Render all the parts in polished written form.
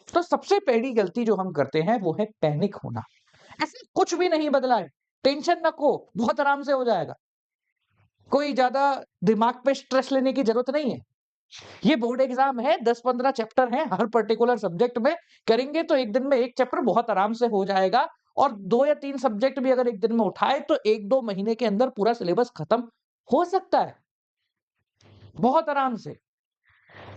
तो सबसे पहली गलती जो हम करते हैं वो है पैनिक होना। ऐसे कुछ भी नहीं बदला है, टेंशन नको, बहुत आराम से हो जाएगा। कोई ज़्यादा दिमाग पे स्ट्रेस लेने की ज़रूरत नहीं है। ये बोर्ड एग्ज़ाम है, 10-15 चैप्टर हैं हर पर्टिकुलर सब्जेक्ट में, करेंगे तो एक दिन में 1 चैप्टर बहुत आराम से हो जाएगा और 2 या 3 सब्जेक्ट भी अगर एक दिन में उठाए तो 1-2 महीने के अंदर पूरा सिलेबस खत्म हो सकता है, बहुत आराम से।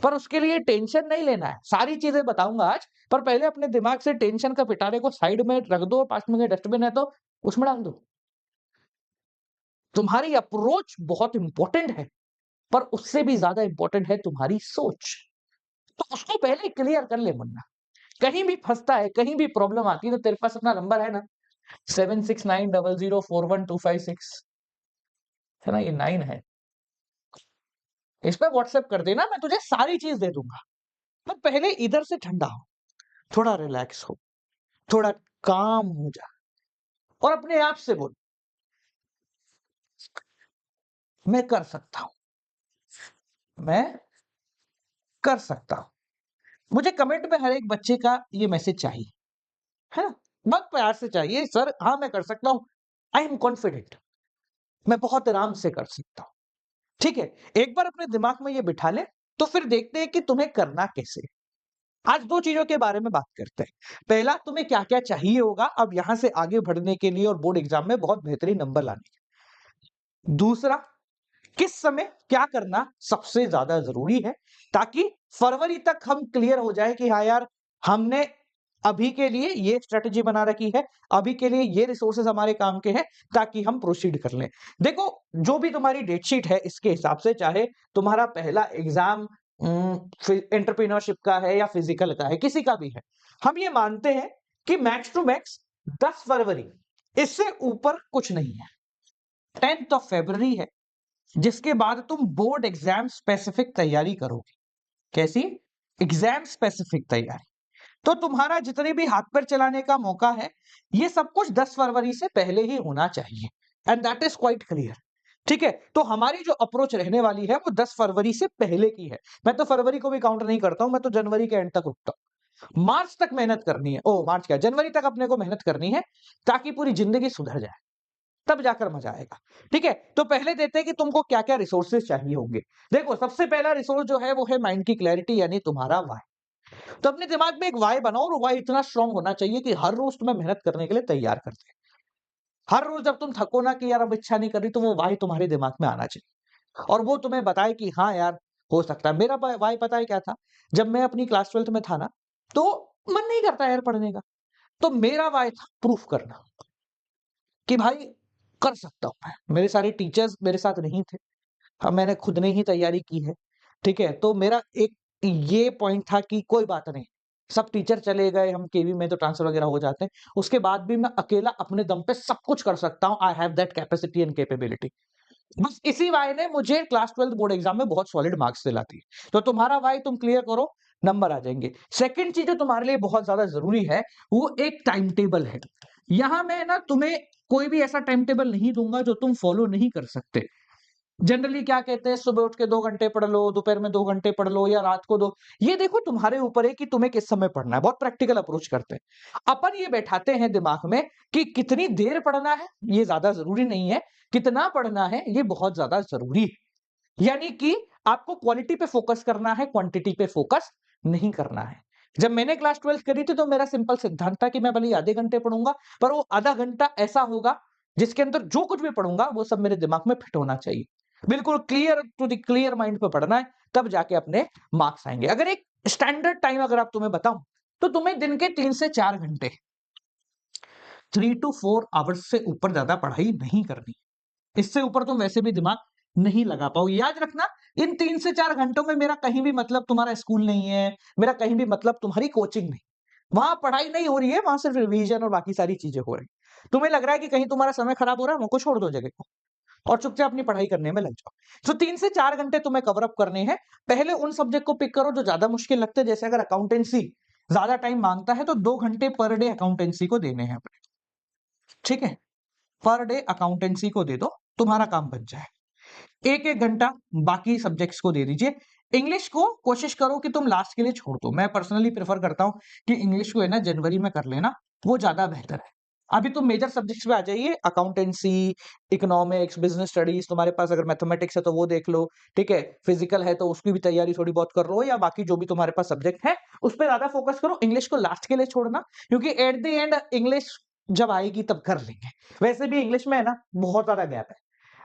पर उसके लिए टेंशन नहीं लेना है, सारी चीज़ें बताऊँगा आज, पर पहले अपने दिमाग से टेंशन का पिटारे को साइड में रख दो, पास में डस्टबिन है तो उसमें डाल दो। तुम्हारी अप्रोच बहुत इम्पोर्टेंट है, पर उससे भी ज़्यादा इम्पोर्टेंट है तुम्हारी सोच। तो उसको पहले क्लियर कर ले मुन्ना। कहीं भी फँसता है, कहीं भी प्रॉब्लम आती है तो तेरे पास अपना नंबर है ना 7690041256 है ना, ये 9 है। इस पे व्हाट्सएप कर देना, मैं तुझे सारी चीज़ दे दूँगा। पर पहले इधर से ठंडा हो, थोड़ा रिलैक्स हो, थोड़ा काम हो जा और अपने आप से बोल, मैं कर सकता हूँ, मैं कर सकता हूँ। मुझे कमेंट में हर एक बच्चे का ये मैसेज चाहिए, है ना? बहुत प्यार से चाहिए, सर हाँ, मैं कर सकता हूँ। आई एम कॉन्फिडेंट, मैं बहुत आराम से कर सकता हूँ। ठीक है, एक बार अपने दिमाग में ये बिठा ले, तो फिर देखते हैं कि तुम्हें करना कैसे है। आज 2 चीज़ों के बारे में बात करते हैं। पहला, तुम्हें क्या-क्या चाहिए होगा अब यहाँ से आगे बढ़ने के लिए और बोर्ड एग्ज़ाम में बहुत बेहतरीन नंबर लाने के। दूसरा, किस समय क्या करना सबसे ज़्यादा ज़रूरी है, ताकि फरवरी तक हम क्लियर हो जाएँ कि हाँ यार, हमने अभी के लिए ये स्ट्रैटेजी बना रखी है, अभी के लिए ये रिसोर्सेज़ हमारे काम के हैं, ताकि हम प्रोसीड कर लें। देखो, जो भी तुम्हारी डेट शीट है, इसके हिसाब से चाहे तुम्हारा पहला एग्ज़ाम एंटरप्रेन्योरशिप का है या फिजिकल का है, किसी का भी है। हम ये मानते हैं कि मैक्स टू मैक्स 10 फरवरी, इससे ऊपर कुछ नहीं है। 10th ऑफ फरवरी है, जिसके बाद तुम बोर्ड एग्जाम स्पेसिफिक तैयारी करोगे। कैसी? एग्जाम स्पेसिफिक तैयारी। तो तुम्हारा जितने भी हाथ पैर चलाने का मौका है, ये सब कुछ 10 फरवरी से पहले ही होना चाहिए and that is quite clear. ठीक है, तो हमारी जो अप्रोच रहने वाली है वो 10 फरवरी से पहले की है। मैं तो फरवरी को भी काउंट नहीं करता हूं, मैं तो जनवरी के एंड तक रुकता हूं। मार्च तक मेहनत करनी है, ओ मार्च क्या, जनवरी तक अपने को मेहनत करनी है, ताकि पूरी जिंदगी सुधर जाए, तब जाकर मजा आएगा। ठीक है, तो पहले देते हैं कि तुमको क्या क्या रिसोर्सेज चाहिए होंगे। देखो, सबसे पहला रिसोर्स जो है वो है माइंड की क्लैरिटी, यानी तुम्हारा वाई। तो अपने दिमाग में एक वाई बनाओ और वाई इतना स्ट्रांग होना चाहिए कि हर रोज तुम्हें मेहनत करने के लिए तैयार कर दे। हर रोज जब तुम थको ना कि यार अब इच्छा नहीं कर रही, तो वो वाई तुम्हारे दिमाग में आना चाहिए और वो तुम्हें बताए कि हाँ यार, हो सकता है। मेरा वाई पता है क्या था? जब मैं अपनी क्लास 12th में था ना, तो मन नहीं करता यार पढ़ने का, तो मेरा वाई था प्रूफ करना कि भाई कर सकता हूँ मैं। मेरे सारे टीचर्स मेरे साथ नहीं थे, हाँ, मैंने खुद ने ही तैयारी की है, ठीक है? तो मेरा एक ये पॉइंट था कि कोई बात नहीं, सब टीचर चले गए, हम केवी में तो ट्रांसफर वगैरह हो जाते हैं, उसके बाद भी मैं अकेला अपने दम पे सब कुछ कर सकता हूँ, I have that capacity and capability. बस इसी वाई ने मुझे क्लास 12th बोर्ड एग्जाम में बहुत सॉलिड मार्क्स दिलाती है। तो तुम्हारा वाई तुम क्लियर करो, नंबर आ जाएँगे। सेकंड चीज़ जो तुम्हारे लिए बहुत ज़्यादा ज़रूरी है, वो एक टाइम टेबल है। यहाँ मैं ना तुम्हें कोई भी ऐसा टाइम टेबल नहीं दूँगा जो तुम फॉलो नहीं कर सकते। जनरली क्या कहते हैं, सुबह उठ के 2 घंटे पढ़ लो, दोपहर में 2 घंटे पढ़ लो या रात को 2, ये देखो तुम्हारे ऊपर है कि तुम्हें किस समय पढ़ना है, बहुत प्रैक्टिकल अप्रोच करते हैं। अपन ये बैठाते हैं दिमाग में कि कितनी देर पढ़ना है, ये ज़्यादा ज़रूरी नहीं है, कितना पढ़ना है, ये बहुत ज़्यादा ज़रूरी है। यानी कि आपको क्वालिटी पे फोकस करना है, क्वांटिटी पे फोकस नहीं करना है। जब मैंने क्लास 12th करी थी तो मेरा सिंपल सिद्धांत था कि मैं भले ही आधे घंटे पढ़ूंगा, पर वो आधा घंटा ऐसा होगा जिसके अंदर जो कुछ भी पढ़ूंगा वो सब मेरे दिमाग में फिट होना चाहिए। बिल्कुल clear to the clear mind पे पढ़ना है, तब जाके अपने मार्क्स आएंगे। अगर एक स्टैंडर्ड टाइम अगर आप तुम्हें बताऊं, तो तुम्हें दिन के 3 से 4 घंटे, 3 to 4 आवर्स से ऊपर ज्यादा पढ़ाई नहीं करनी। इससे ऊपर तुम वैसे भी दिमाग नहीं लगा पाओगे। याद रखना, इन 3 से 4 घंटों में मेरा कहीं भी मतलब तुम्हारा स्कूल नहीं है, मेरा कहीं भी मतलब तुम्हारी कोचिंग नहीं। वहां पढ़ाई नहीं हो रही है, वहां सिर्फ रिवीजन और बाकी सारी चीजें हो रही हैं। तुम्हें लग रहा है कि कहीं तुम्हारा समय खराब हो रहा है, वहां को छोड़ दो जगह को और चुपचाप अपनी पढ़ाई करने में लग जाओ। तो 3 से 4 घंटे तुम्हें कवर अप करने हैं। पहले उन सब्जेक्ट को पिक करो जो ज्यादा मुश्किल लगते हैं, जैसे अगर अकाउंटेंसी ज्यादा टाइम मांगता है तो 2 घंटे पर डे अकाउंटेंसी को देने हैं अपने। ठीक है, पर डे अकाउंटेंसी को दे दो, तुम्हारा काम बन जाए। 1-1 घंटा बाकी सब्जेक्ट्स को दे दीजिए। इंग्लिश को कोशिश करो कि तुम लास्ट के लिए छोड़ दो। मैं पर्सनली प्रेफर करता हूँ कि इंग्लिश को है ना जनवरी में कर लेना, वो ज्यादा बेहतर है। अभी तुम मेजर सब्जेक्ट्स पे आ जाइए, अकाउंटेंसी, इकोनॉमिक्स, बिजनेस स्टडीज, तुम्हारे पास अगर मैथमेटिक्स है तो वो देख लो, ठीक है, फिजिकल है तो उसकी भी तैयारी थोड़ी बहुत कर लो, या बाकी जो भी तुम्हारे पास सब्जेक्ट है उस पर ज्यादा फोकस करो, इंग्लिश को लास्ट के लिए छोड़ना, क्योंकि एट द एंड इंग्लिश जब आएगी तब कर लेंगे। वैसे भी इंग्लिश में है ना बहुत ज्यादा गैप है।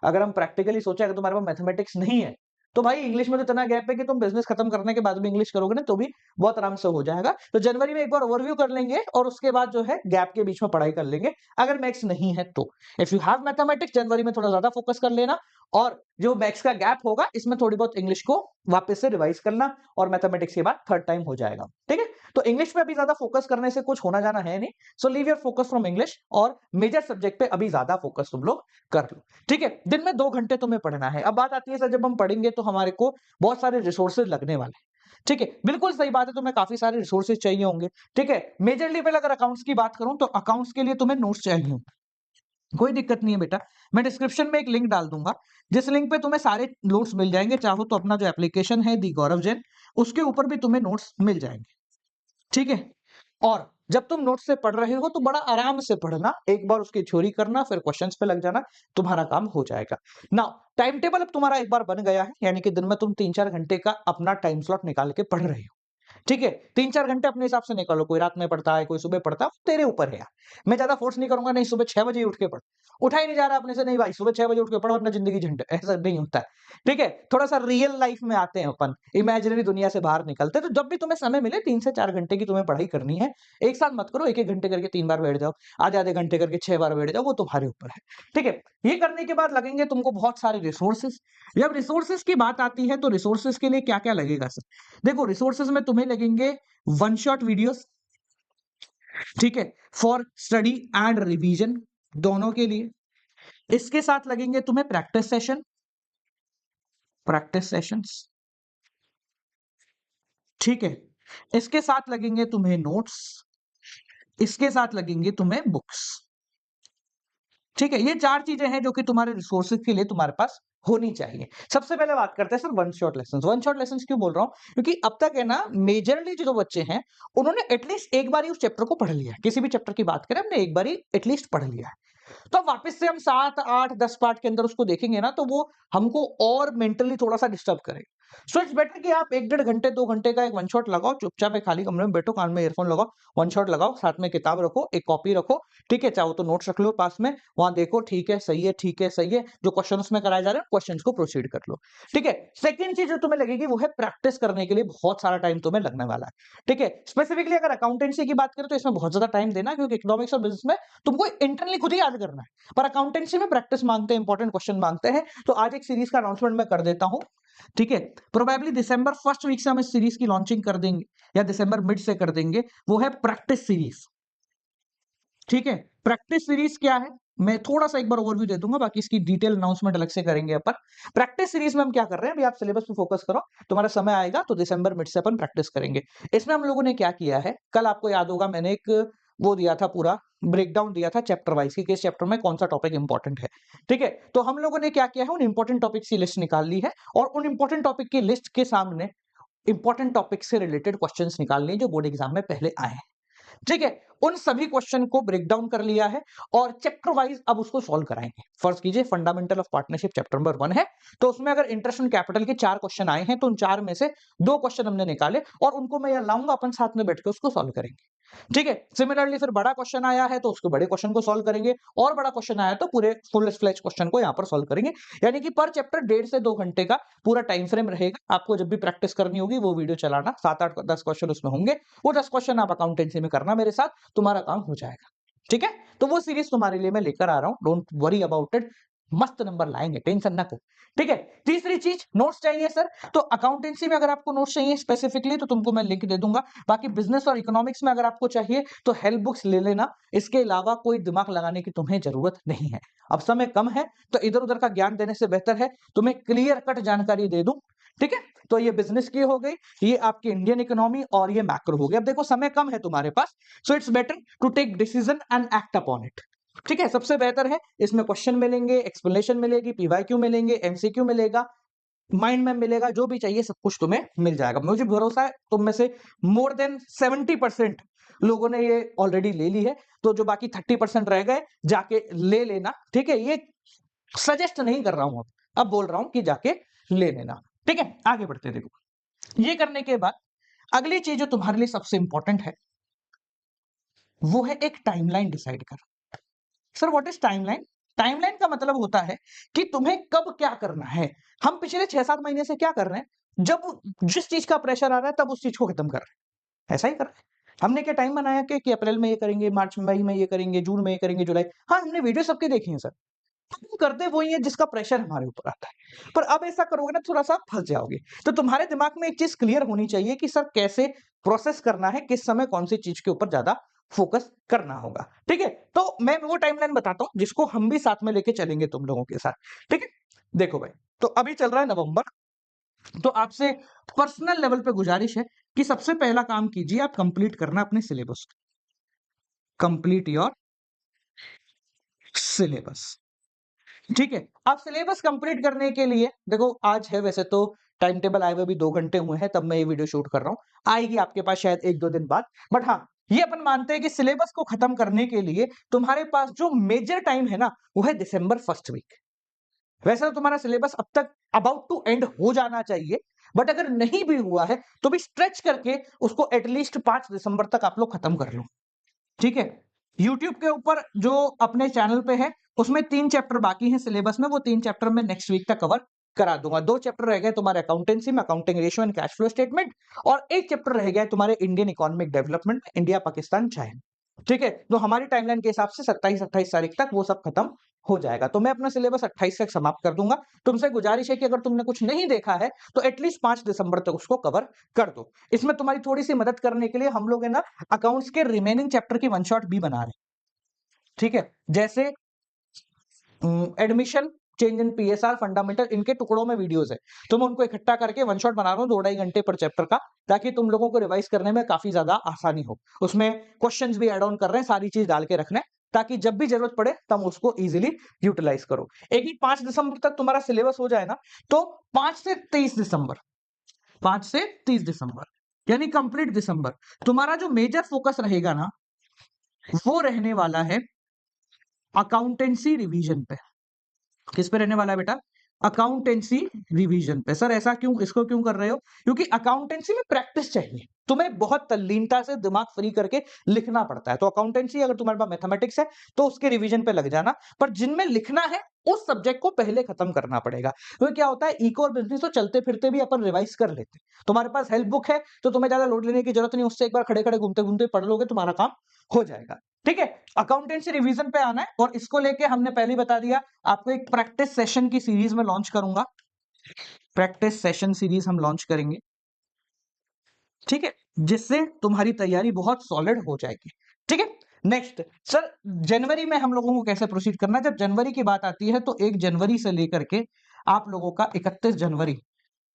अगर हम प्रैक्टिकली सोचे, अगर तुम्हारे पास मैथमेटिक्स नहीं है तो भाई इंग्लिश में तो इतना गैप है कि तुम बिजनेस खत्म करने के बाद भी इंग्लिश करोगे ना तो भी बहुत आराम से हो जाएगा। तो जनवरी में एक बार ओवरव्यू कर लेंगे और उसके बाद जो है गैप के बीच में पढ़ाई कर लेंगे, अगर मैथ्स नहीं है तो। इफ यू हैव मैथमेटिक्स, जनवरी में थोड़ा ज्यादा फोकस कर लेना, और जो मैथ्स का गैप होगा इसमें थोड़ी बहुत इंग्लिश को वापस से रिवाइज करना, और मैथमेटिक्स के बाद थर्ड टाइम हो जाएगा, ठीक है। तो इंग्लिश पे अभी ज्यादा फोकस करने से कुछ होना जाना है नहीं, so leave your focus from English, और मेजर सब्जेक्ट पे अभी ज्यादा फोकस तुम लोग कर लो, ठीक है। दिन में 2 घंटे तुम्हें पढ़ना है। अब बात आती है सर, जब हम पढ़ेंगे तो हमारे को बहुत सारे रिसोर्सेज लगने वाले हैं, ठीक है, बिल्कुल सही बात है, तुम्हें काफी सारे रिसोर्सेज चाहिए होंगे, ठीक है। मेजर लेवल अगर अकाउंट्स की बात करूं तो अकाउंट्स के लिए तुम्हें नोट्स चाहिए होंगे, कोई दिक्कत नहीं है बेटा, मैं डिस्क्रिप्शन में एक लिंक डाल दूंगा, जिस लिंक पे तुम्हें सारे नोट्स मिल जाएंगे। चाहो तो अपना जो एप्लीकेशन है दी गौरव जैन, उसके ऊपर भी तुम्हें नोट्स मिल जाएंगे, ठीक है। और जब तुम नोट्स से पढ़ रहे हो तो बड़ा आराम से पढ़ना, एक बार उसकी थ्योरी करना, फिर क्वेश्चंस पे लग जाना, तुम्हारा काम हो जाएगा ना। टाइम टेबल अब तुम्हारा एक बार बन गया है, यानी कि दिन में तुम 3-4 घंटे का अपना टाइम स्लॉट निकाल के पढ़ रहे हो, ठीक है। 3-4 घंटे अपने हिसाब से निकालो, कोई रात में पढ़ता है, कोई सुबह पढ़ता है, तेरे ऊपर है यार। मैं ज्यादा फोर्स नहीं करूंगा, नहीं सुबह 6 बजे ही उठ के पढ़, उठा ही नहीं जा रहा अपने से, नहीं भाई सुबह 6 बजे उठ के पढ़ो वरना जिंदगी झंड, ऐसा नहीं होता है, ठीक है। थोड़ा सा रियल लाइफ में आते हैं अपन, इमेजिनरी दुनिया से बाहर निकलते हैं। तो जब भी तुम्हें समय मिले 3 से 4 घंटे की तुम्हें पढ़ाई करनी है, एक साथ मत करो, 1-1 घंटे करके 3 बार बैठ जाओ, आधे आधे घंटे करके 6 बार बैठ जाओ, वो तुम्हारे ऊपर है, ठीक है। ये करने के बाद लगेंगे तुमको बहुत सारे रिसोर्सेज। जब रिसोर्सेज की बात आती है तो रिसोर्सेज के लिए क्या क्या लगेगा सर, देखो रिसोर्सेज में तुम्हें लगेंगे वन शॉट वीडियोस, ठीक है, फॉर स्टडी एंड रिवीजन, दोनों के लिए। इसके साथ लगेंगे तुम्हें प्रैक्टिस सेशन, प्रैक्टिस सेशंस, ठीक है। इसके साथ लगेंगे तुम्हें नोट्स, इसके साथ लगेंगे तुम्हें बुक्स, ठीक है। ये 4 चीजें हैं जो कि तुम्हारे रिसोर्सेज के लिए तुम्हारे पास होनी चाहिए। सबसे पहले बात करते हैं sir one shot lessons. One shot lessons क्यों बोल रहा हूं, क्योंकि अब तक है ना मेजरली जो बच्चे हैं उन्होंने एटलीस्ट एक बार ही उस चैप्टर को पढ़ लिया है। किसी भी चैप्टर की बात करें, हमने एक बार ही एटलीस्ट पढ़ लिया है। तो अब वापस से हम 7, 8, 10 पार्ट के अंदर उसको देखेंगे ना तो वो हमको और मेंटली थोड़ा सा डिस्टर्ब करेगा। सो इट्स बेटर कि आप 1-1.5 घंटे 2 घंटे का एक वन शॉट लगाओ, चुपचाप एक खाली कमरे में बैठो, कान में ईयरफोन लगाओ, वन शॉट लगाओ, साथ में किताब रखो, एक कॉपी रखो, ठीक है, चाहो तो नोट्स रख लो पास में, वहां देखो ठीक है सही है, ठीक है सही है, जो क्वेश्चन उसमें कराए जा रहे हैं क्वेश्चंस को प्रोसीड कर लो, ठीक है। सेकंड चीज जो तुम्हें लगेगी वो है प्रैक्टिस करने के लिए बहुत सारा टाइम तुम्हें लगने वाला है, ठीक है। स्पेसिफिकली अगर अकाउंटेंसी की बात करें तो इसमें बहुत ज्यादा टाइम देना, क्योंकि इकोनॉमिक्स और बिजनेस में तुमको इंटरनली खुद ही याद करना है, पर अकाउंटेंसी में प्रैक्टिस मांगते हैं, इंपॉर्टेंट क्वेश्चन मांगते हैं। तो आज एक सीरीज का अनाउंसमेंट मैं कर देता हूं, ठीक है। प्रोबेबली दिसंबर फर्स्ट वीक से हम इस सीरीज की लॉन्चिंग कर देंगे, या दिसंबर मिड से कर देंगे, वो है प्रैक्टिस सीरीज, ठीक है। प्रैक्टिस सीरीज क्या है, मैं थोड़ा सा एक बार ओवरव्यू दे दूंगा, बाकी इसकी डिटेल अनाउंसमेंट अलग से करेंगे अपन। प्रैक्टिस सीरीज में हम क्या कर रहे हैं, अभी आप सिलेबस पे फोकस करो, तुम्हारा समय आएगा तो दिसंबर मिड से अपन प्रैक्टिस करेंगे। इसमें हम लोगों ने क्या किया है, कल आपको याद होगा मैंने एक वो दिया था, पूरा ब्रेकडाउन दिया था चैप्टर वाइज की, किस चैप्टर में कौन सा टॉपिक इंपॉर्टेंट है, ठीक है। तो हम लोगों ने क्या किया है, उन इंपॉर्टेंट टॉपिक की लिस्ट निकाल ली है, और उन इंपॉर्टेंट टॉपिक की लिस्ट के सामने इंपॉर्टेंट टॉपिक से रिलेटेड क्वेश्चंस निकाल लिए जो बोर्ड एग्जाम में पहले आए हैं, ठीक है। उन सभी क्वेश्चन को ब्रेक डाउन कर लिया है और चैप्टर वाइज अब उसको सॉल्व कराएंगे। फर्स्ट कीजिए fundamental of partnership chapter number 1 है, तो उसमें अगर इंटरेस्ट ऑन कैपिटल के 4 क्वेश्चन आए हैं तो उन 4 में से 2 क्वेश्चन हमने निकाले और उनको मैं यहाँ लाऊंगा, अपन साथ में बैठ के उसको सॉल्व करेंगे, ठीक है। सिमिलरली फिर बड़ा क्वेश्चन आया है तो उसको बड़े क्वेश्चन को सॉल्व करेंगे, और बड़ा क्वेश्चन आया तो पूरे फुल फ्लेज क्वेश्चन को यहाँ पर सॉल्व करेंगे। यानी कि पर चैप्टर 1.5 से 2 घंटे का पूरा टाइम फ्रेम रहेगा। आपको जब भी प्रैक्टिस करनी होगी वो वीडियो चलाना, 7, 8, 10 क्वेश्चन उसमें होंगे, वो 10 क्वेश्चन आप अकाउंटेंसी में करना मेरे साथ, तुम्हारा काम हो जाएगा, ठीक है। तो वो सीरीज तुम्हारे लिए मैं लेकर आ रहा हूं, डोंट वरी अबाउट इट, मस्त नंबर लाएंगे, टेंशन ना को, ठीक है। तीसरी चीज नोट्स चाहिए सर, तो अकाउंटेंसी में अगर आपको नोट्स चाहिए स्पेसिफिकली तो तुमको मैं लिंक दे दूंगा, बाकी बिजनेस और इकोनॉमिक्स में अगर आपको चाहिए तो हेल्प बुक्स ले लेना, इसके अलावा कोई दिमाग लगाने की तुम्हें जरूरत नहीं है। अब समय कम है तो इधर उधर का ज्ञान देने से बेहतर है तुम्हें क्लियर कट जानकारी दे दूं, ठीक है। तो ये बिजनेस की हो गई, ये आपकी इंडियन इकोनॉमी, और ये मैक्रो हो गया। अब देखो समय कम है तुम्हारे पास, so it's better to take decision and act upon it, ठीक है। सबसे बेहतर है इसमें क्वेश्चन मिलेंगे, एक्सप्लेनेशन मिलेगी, पीवाईक्यू मिलेंगे, एमसीक्यू मिलेगा, माइंड मैप मिलेगा, जो भी चाहिए सब कुछ तुम्हें मिल जाएगा। मुझे भरोसा है तुम में से मोर देन 70% लोगों ने ये ऑलरेडी ले ली है, तो जो बाकी 30% रह गए जाके ले लेना, ठीक है। ये सजेस्ट नहीं कर रहा हूं, अब बोल रहा हूं कि जाके ले लेना, ठीक है। आगे बढ़ते हैं। देखो, ये करने के बाद अगली चीज जो तुम्हारे लिए सबसे इंपॉर्टेंट है वो है एक टाइमलाइन डिसाइड कर। Sir what is timeline? Timeline का मतलब होता है कि तुम्हें कब क्या करना है। हम पिछले 6-7 महीने से क्या कर रहे हैं, जब जिस चीज का प्रेशर आ रहा है तब उस चीज को खत्म कर रहे हैं, ऐसा ही कर रहे हैं। हमने क्या टाइम बनाया कि अप्रैल में ये करेंगे, मार्च मई में ये करेंगे, जून में ये करेंगे, जुलाई। हाँ, हमने वीडियो सबके देखी है सर, तुम करते वही है जिसका प्रेशर हमारे ऊपर आता है। पर अब ऐसा करोगे ना थोड़ा सा फंस जाओगे। तो तुम्हारे दिमाग में एक चीज क्लियर होनी चाहिए कि सर कैसे प्रोसेस करना है, किस समय कौन सी चीज के ऊपर ज्यादा फोकस करना होगा, ठीक है। तो मैं वो टाइमलाइन बताता हूं जिसको हम भी साथ में लेके चलेंगे तुम लोगों के साथ, ठीक है। देखो भाई, तो अभी चल रहा है नवंबर, तो आपसे पर्सनल लेवल पे गुजारिश है कि सबसे पहला काम कीजिए, आप कंप्लीट करना अपने सिलेबस, कंप्लीट योर सिलेबस, ठीक है। आप सिलेबस कंप्लीट करने के लिए देखो, आज है वैसे तो टाइम टेबल आए हुए भी 2 घंटे हुए हैं, तब मैं ये वीडियो शूट कर रहा हूं, आएगी आपके पास शायद 1-2 दिन बाद। बट हाँ, ये अपन मानते हैं कि सिलेबस को खत्म करने के लिए तुम्हारे पास जो मेजर टाइम है ना, वो है दिसंबर फर्स्ट वीक। वैसे तो तुम्हारा सिलेबस अब तक अबाउट टू एंड हो जाना चाहिए, बट अगर नहीं भी हुआ है तो भी स्ट्रेच करके उसको एटलीस्ट 5 दिसंबर तक आप लोग खत्म कर लो, ठीक है। यूट्यूब के ऊपर जो अपने चैनल पे है उसमें 3 चैप्टर बाकी हैं सिलेबस में, वो 3 चैप्टर मैं नेक्स्ट वीक तक कवर करा दूंगा। 2 चैप्टर रह गए तुम्हारे अकाउंटेंसी में, accounting ratio and cash flow statement, और 1 चैप्टर रह गया तुम्हारे Indian economic development, India Pakistan China, ठीक है। तो हमारी टाइमलाइन के हिसाब से 27-28 तारीख तक वो सब खत्म हो जाएगा। तो मैं अपना सिलेबस 28 तक समाप्त कर दूंगा। तुमसे गुजारिश है कि अगर तुमने कुछ नहीं देखा है तो एटलीस्ट 5 दिसंबर तक उसको कवर कर दो। इसमें तुम्हारी थोड़ी सी मदद करने के लिए हम लोग है ना अकाउंट्स के रिमेनिंग चैप्टर की वन शॉट भी बना रहे हैं, ठीक है। जैसे admission, change in PSR, fundamental, इनके टुकड़ों में वीडियोस है, तो मैं उनको इकट्ठा करके वन शॉट बना रहा हूँ 2-2.5 घंटे पर चैप्टर का, ताकि तुम लोगों को रिवाइज करने में काफी ज्यादा आसानी हो। उसमें क्वेश्चंस भी ऐड ऑन कर रहे हैं, सारी चीज डाल के रखना है, ताकि जब भी जरूरत पड़े तुम उसको इजीली यूटिलाइज करो। एक ही 5 दिसंबर तक तुम्हारा सिलेबस हो जाए ना, तो 5 से 30 दिसंबर, 5 से 30 दिसंबर यानी कंप्लीट दिसंबर, तुम्हारा जो मेजर फोकस रहेगा ना वो रहने वाला है अकाउंटेंसी रिवीजन पे। किस पे रहने वाला है बेटा? अकाउंटेंसी रिवीजन पे। सर ऐसा क्यों, इसको क्यों कर रहे हो? क्योंकि अकाउंटेंसी में प्रैक्टिस चाहिए, तुम्हें बहुत तल्लीनता से दिमाग फ्री करके लिखना पड़ता है। तो अकाउंटेंसी अगर तुम्हारे पास मैथमेटिक्स है तो उसके रिवीजन पे लग जाना, पर जिनमें लिखना है उस सब्जेक्ट को पहले खत्म करना पड़ेगा। तो क्या होता है, इको और बिजनेस तो चलते फिरते भी अपन रिवाइज कर लेते हैं। तुम्हारे पास हेल्प बुक है तो तुम्हें ज्यादा लोड लेने की जरूरत नहीं, उससे एक बार खड़े खड़े घूमते घूमते पढ़ लोगे, तुम्हारा काम हो जाएगा, ठीक है। अकाउंटेंसी रिवीजन पे आना है, और इसको लेके हमने पहले ही बता दिया, आपको एक प्रैक्टिस सेशन की सीरीज में लॉन्च करूंगा, प्रैक्टिस सेशन सीरीज हम लॉन्च करेंगे, ठीक है, जिससे तुम्हारी तैयारी बहुत सॉलिड हो जाएगी, ठीक है। नेक्स्ट सर, जनवरी में हम लोगों को कैसे प्रोसीड करना है? जब जनवरी की बात आती है तो 1 जनवरी से लेकर के आप लोगों का 31 जनवरी,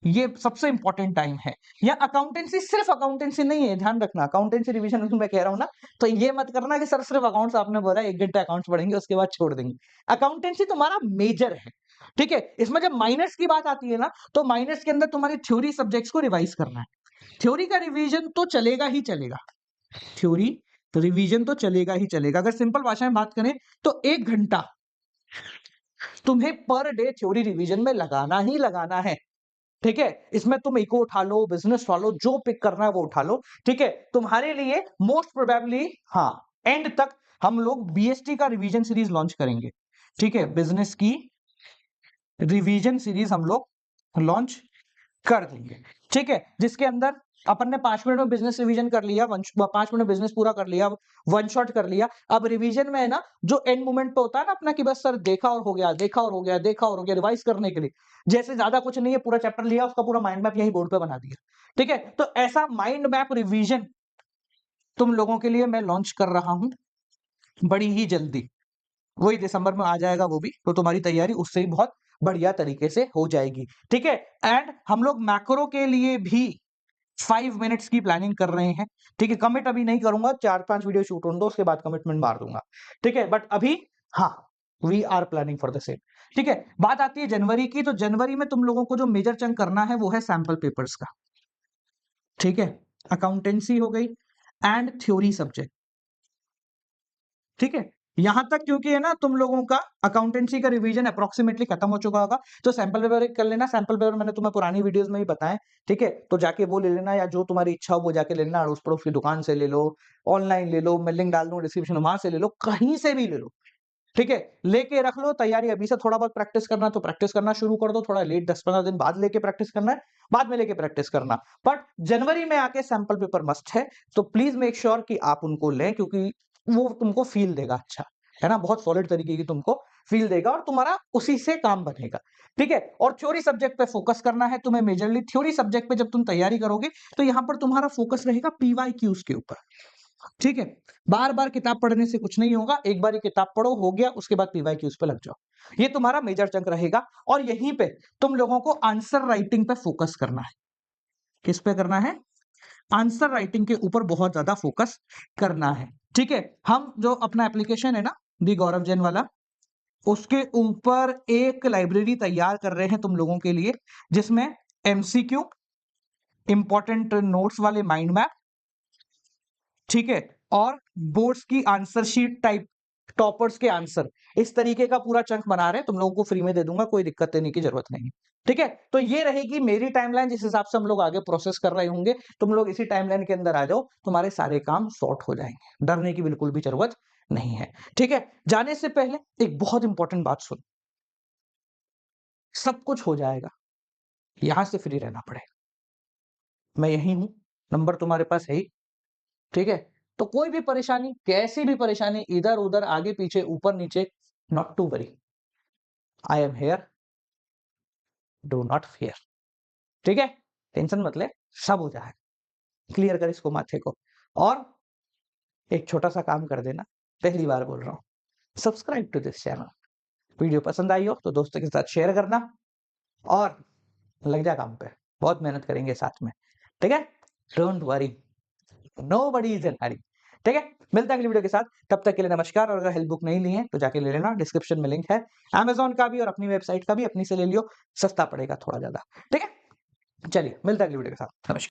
ये सबसे इंपॉर्टेंट टाइम है। या अकाउंटेंसी, सिर्फ अकाउंटेंसी नहीं है, ध्यान रखना, अकाउंटेंसी रिवीजन मैं कह रहा हूं ना, तो ये मत करना कि सर सिर्फ अकाउंट्स आपने बोला 1 घंटा अकाउंट्स पढ़ेंगे उसके बाद छोड़ देंगे। अकाउंटेंसी तुम्हारा मेजर है, ठीक है। इसमें जब माइनर्स की बात आती है ना, तो माइनर्स के अंदर तुम्हारी थ्योरी सब्जेक्ट्स को रिवाइज करना है। थ्योरी का रिवीजन तो चलेगा ही चलेगा, थ्योरी तो रिवीजन तो चलेगा ही चलेगा। अगर सिंपल भाषा में बात करें तो 1 घंटा तुम्हें पर डे थ्योरी रिवीजन में लगाना ही लगाना है, ठीक है। इसमें तुम इको उठा लो, बिजनेस उठा लो, जो पिक करना है वो उठा लो, ठीक है। तुम्हारे लिए मोस्ट प्रोबेबली हाँ एंड तक हम लोग बीएसटी का रिवीजन सीरीज लॉन्च करेंगे, ठीक है। बिजनेस की रिवीजन सीरीज हम लोग लॉन्च कर देंगे, ठीक है, जिसके अंदर अपन ने 5 मिनट में बिजनेस रिवीजन कर लिया, 5 मिनट में बिजनेस पूरा कर लिया, वन शॉट कर लिया। अब रिवीजन में है ना, जो एंड मोमेंट पे होता है ना अपना, कि बस सर देखा और हो गया, देखा और हो गया, देखा और हो गया, रिवाइज करने के लिए, जैसे ज्यादा कुछ नहीं है, पूरा चैप्टर लिया, उसका पूरा माइंड मैप यही बोर्ड पे बना दिया, ठीक है। तो ऐसा माइंड मैप रिवीजन तुम लोगों के लिए मैं लॉन्च कर रहा हूं बड़ी ही जल्दी, वही दिसंबर में आ जाएगा वो भी, तो तुम्हारी तैयारी उससे ही बहुत बढ़िया तरीके से हो जाएगी, ठीक है। एंड हम लोग मैक्रो के लिए भी 5 मिनट्स की प्लानिंग कर रहे हैं, ठीक है। कमिट अभी नहीं करूंगा, 4-5 वीडियो शूट होने दो, उसके बाद कमिटमेंट मार दूंगा, ठीक है। बट अभी हाँ, we are planning for the same, ठीक है, बात आती है जनवरी की, तो जनवरी में तुम लोगों को जो मेजर चंक करना है वो है सैंपल पेपर्स का। ठीक है, अकाउंटेंसी हो गई एंड थ्योरी सब्जेक्ट। ठीक है, यहां तक क्योंकि है ना तुम लोगों का अकाउंटेंसी का रिवीजन अप्रोक्सीमेटली खत्म हो चुका होगा, तो सैंपल पेपर कर लेना। सैंपल पेपर मैंने तुम्हें पुरानी वीडियोस में ही बताया। ठीक है, तो जाके वो ले लेना, या जो तुम्हारी इच्छा हो वो जाके ले लेना, अड़ोस पड़ोस की दुकान से ले लो, ऑनलाइन ले लो, मैं लिंक डाल दूं डिस्क्रिप्शन में, वहां से ले लो, कहीं से भी ले लो। ठीक है, लेके रख लो तैयारी। अभी से थोड़ा बहुत प्रैक्टिस करना तो प्रैक्टिस करना शुरू कर दो, थोड़ा लेट 10-15 दिन बाद लेके प्रैक्टिस करना है, बाद में लेके प्रैक्टिस करना। बट जनवरी में आके सैंपल पेपर मस्ट है, तो प्लीज मेक श्योर कि आप उनको लें, क्योंकि वो तुमको फील देगा अच्छा, है ना, बहुत सॉलिड तरीके की तुमको फील देगा और तुम्हारा उसी से काम बनेगा। ठीक है, और थ्योरी सब्जेक्ट पे फोकस करना है तुम्हें मेजरली। थ्योरी सब्जेक्ट पे जब तुम तैयारी करोगे तो यहां पर तुम्हारा फोकस रहेगा पीवाईक्यूज के ऊपर। ठीक है, बार बार किताब पढ़ने से कुछ नहीं होगा, एक बार ये किताब पढ़ो, हो गया, उसके बाद पीवाईक्यूज पे लग जाओ। ये तुम्हारा मेजर चंक रहेगा, और यहीं पे तुम लोगों को आंसर राइटिंग पे फोकस करना है। किस पे करना है? आंसर राइटिंग के ऊपर बहुत ज्यादा फोकस करना है। ठीक है, हम जो अपना एप्लीकेशन है ना, दी गौरव जैन वाला, उसके ऊपर एक लाइब्रेरी तैयार कर रहे हैं तुम लोगों के लिए, जिसमें एमसीक्यू, इंपॉर्टेंट नोट्स वाले माइंड मैप, ठीक है, और बोर्ड्स की आंसर शीट टाइप, टॉपर्स के आंसर, इस तरीके का पूरा चंक बना रहे हैं, तुम लोगों को फ्री में दे दूंगा, कोई दिक्कत देने की जरूरत नहीं। ठीक है, तो ये रहेगी मेरी टाइमलाइन, जिस हिसाब से हम लोग आगे प्रोसेस कर रहे होंगे। तुम लोग इसी टाइमलाइन के अंदर आ जाओ, तुम्हारे सारे काम सॉर्ट हो जाएंगे, डरने की बिल्कुल भी जरूरत नहीं है। ठीक है, जाने से पहले एक बहुत इंपॉर्टेंट बात सुन, सब कुछ हो जाएगा, यहां से फ्री रहना पड़ेगा। मैं यही हूं, नंबर तुम्हारे पास है ही। ठीक है, तो कोई भी परेशानी, कैसी भी परेशानी, इधर उधर, आगे पीछे, ऊपर नीचे, not to worry, I am here, do not fear. ठीक है, टेंशन मत ले, सब हो जाएगा। क्लियर कर इसको माथे को, और एक छोटा सा काम कर देना, पहली बार बोल रहा हूं, subscribe to this channel. Video पसंद आई हो तो दोस्तों के साथ शेयर करना, और लग जा काम पे, बहुत मेहनत करेंगे साथ में। ठीक है, don't worry, nobody is in hurry. ठीक है, मिलता है अगली वीडियो के साथ, तब तक के लिए नमस्कार। और अगर हेल्प बुक नहीं ली है तो जाके ले लेना, डिस्क्रिप्शन में लिंक है, अमेज़न का भी और अपनी वेबसाइट का भी, अपनी से ले लियो, सस्ता पड़ेगा थोड़ा ज्यादा। ठीक है, चलिए मिलता है अगली वीडियो के साथ, नमस्कार।